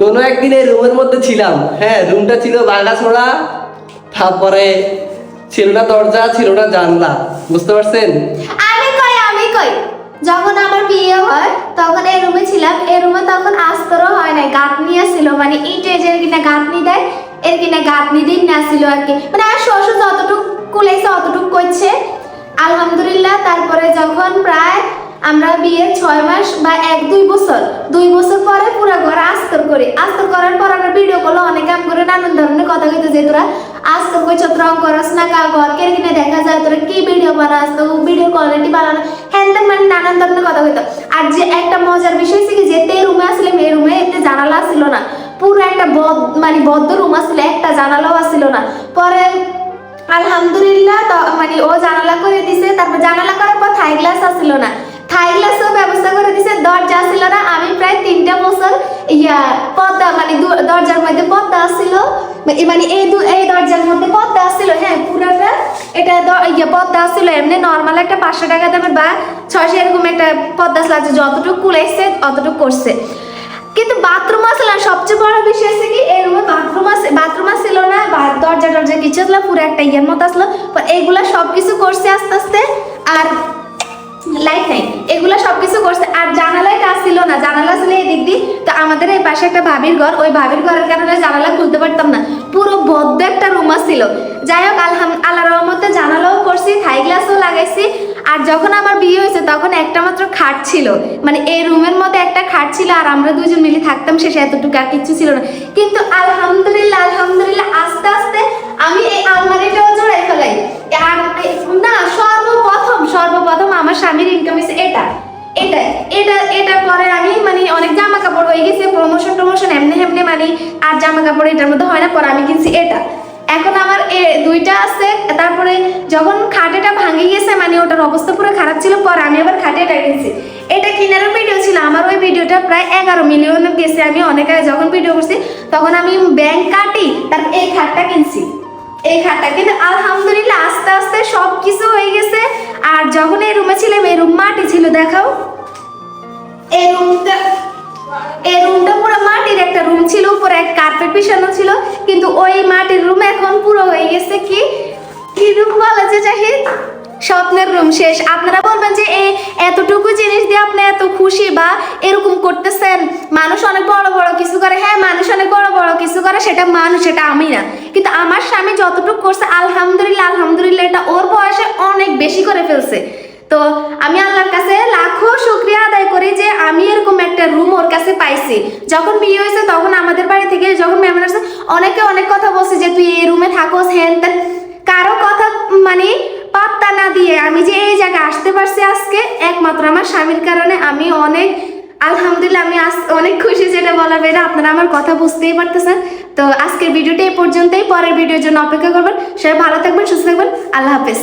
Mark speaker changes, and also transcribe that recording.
Speaker 1: কোনো একদিন এই রুমের মধ্যে ছিলাম, হ্যাঁ রুমটা ছিল ভাঙাচোরা, তারপরে ছিল না দরজা, ছিল না জানলা, বুঝতে পারছেন?
Speaker 2: আমি কই যখন আমার বিয়ে হয় তখন এই রুমে ছিলাম, এই রুমে তখন আস্তরও হয় নাই, গাঁথনি ছিল, মানে ইটের যে কিনা গাঁথনি দেয় এর কিনা গাঁথনি দিন না ছিল আর কি, মানে আর শ্বশুর যতটুকু কুলাইছে অতটুকু করছে আলহামদুলিল্লাহ। তারপরে যখন প্রায় আমরা বিয়ের 6 মাস বা 2 বছর পরে পুরো ঘর আস্তর করি, আস্তর করার পর আমরা ভিডিও কল অনেক কাম করে নানান ধরনের কথা কইতে যে তোরা আস্তর কইছ রং করস না কা ঘর কে কিনে দেখা যায় তোরা কি ভিডিও বানাস, তো ভিডিও কোয়ালিটি বানানো হ্যাঁ মানে নানান ধরনের কথা কইতো। আর যে একটা মজার বিষয় ছিল যে তে রুমে আসলে এই রুমে একটা জানালা ছিল না, পুরো একটা মানে বদ্ধ রুম আসলে, একটা জানালাও আসছিল না। পরে আলহামদুলিল্লাহ মানে ও জানালা করে দিছে, তারপর জানালা করার পর থাই গ্লাস আসছিল না, থাই গ্লাসও ব্যবস্থা করে দিছে, দরজা আসছিল না। আমি প্রায় 3টা বছর পর্দা মানে দরজার মধ্যে পর্দা আসছিল, মানে এই দরজার মধ্যে পর্দা আসছিল, হ্যাঁ পুরোটা এটা পর্দা আসছিল, এমনি নর্মাল একটা 500 টাকা দামের বা 600 এরকম একটা পর্দা আসলে যতটুকু কুলাইছে অতটুকু করছে। কিন্তু বাথরুম আসলে সবচেয়ে বড় বিষয় হচ্ছে কি এই রুমে বাথরুম ছিল না, বা দরজা কিছু আসলো, পুরো একটা ইয়ের মতো আসলো। এইগুলা সবকিছু করছে আস্তে আস্তে, আর লাইট নাই, এগুলা সবকিছু করছে। আর জানালায় কাজ ছিল না, জানালা ছিল এই দিক দিয়ে, তো আমাদের এই পাশে একটা ভাবির ঘর, ওই ভাবির ঘরের কারণে জানালা খুলতে পারতাম না, পুরো বদ্ধ একটা রুম ছিল। যাই হোক আল্লাহর রহমতে জানালাও করছি, থাই গ্লাসও লাগাইছি। আর যখন আমার বিয়ে হয়েছে তখন একটা মাত্র খাট ছিল, মানে এই রুমের মধ্যে একটা খাট ছিল, আর আমরা দুজন মিলে থাকতাম, শেষে এতটুকু আর কিচ্ছু ছিল না। কিন্তু আলহামদুলিল্লাহ আস্তে আস্তে আমি এই আলমারিটাও জোড়াই ফেলাই। আর না সর্বপ্রথম আমার স্বামীর ইনকাম হয়েছে এটার পরে আমি মানে অনেক জামা কাপড় হয়ে গেছে, প্রমোশন এমনি মানে আর জামা কাপড় এটার মধ্যে হয় না, পরে আমি কিনছি এটা। এখন আমার 2টা আছে। তারপরে যখন খাটেটা ভাঙে গেছে, মানে ওটার অবস্থা পুরো খারাপ ছিল, পরে আমি আবার খাটে এটা কিনছি। এটা কেনারও ভিডিও ছিল আমার, ওই ভিডিওটা প্রায় 11 মিলিয়ন গেছে। আমি অনেক আগে যখন ভিডিও করছি তখন আমি ব্যাংক কাটি, তারপর এই খাটটা কিনছি, এই খাটটা। কিন্তু আলহামদুলিল্লাহ আস্তে আস্তে সব কিছু হয়ে গেছে। আর যখন এই রুমে ছিলাম, এই রুম মাটি ছিল, দেখাও এই রুমটা পুরো মাটির একটা রুম ছিল, উপরে এক কার্পেট বিছানো ছিল। কিন্তু ওই মাটির রুম এখন পুরো হয়ে গেছে কি রুম বলা যে জাহিদ, স্বপ্নের রুম শেষ। আপনারা বলবেন যে এতটুকু জিনিস দিয়ে আপনি এত খুশি বা এরকম করতেছেন, মানুষ অনেক বড় বড় কিছু করে, হ্যাঁ মানুষ অনেক বড় বড় কিছু করে, সেটা মানুষ, সেটা আমি না। কিন্তু আমার স্বামী যতটুকু করছে আলহামদুলিল্লাহ এটা ওর বয়সে অনেক বেশি করে ফেলছে। তো আমি আল্লাহর কাছে লাখো শুকরিয়া আদায় করি যে আমি এরকম একটা রুম ওর কাছে পাইছি। যখন বিয়ে হয়েছে তখন আমাদের বাড়ি থেকে যখন মেহমান আসছে, অনেকে অনেক কথা বলছে যে তুই এই রুমে থাকোস, হ্যান তেন, কারো কথা মানে পাত্তা না দিয়ে আমি যে এই জায়গায় আসতে পারছি আজকে একমাত্র আমার স্বামীর কারণে। আমি অনেক আলহামদুলিল্লাহ, আমি অনেক খুশি, যেটা বলার বাইরে, আপনারা আমার কথা বুঝতেই পারতেছেন। তো আজকের ভিডিওটা এই পর্যন্তই, পরের ভিডিওর জন্য অপেক্ষা করবেন। সবাই ভালো থাকবেন, সুস্থ থাকবেন, আল্লাহ হাফেজ।